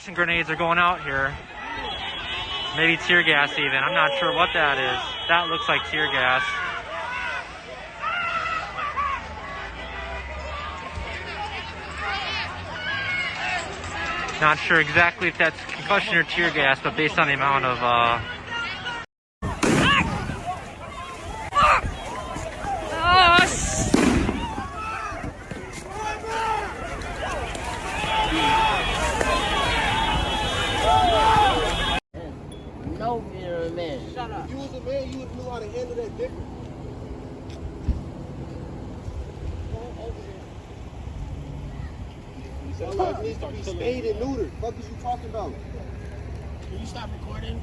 Russian grenades are going out here. Maybe tear gas even. I'm not sure what that is. That looks like tear gas. Not sure exactly if that's concussion or tear gas, but based on the amount of No, you're a man. Shut up. If you was a man, you would know how to handle that different. Your life needs to be spayed and neutered. What is you talking about? Can you stop recording?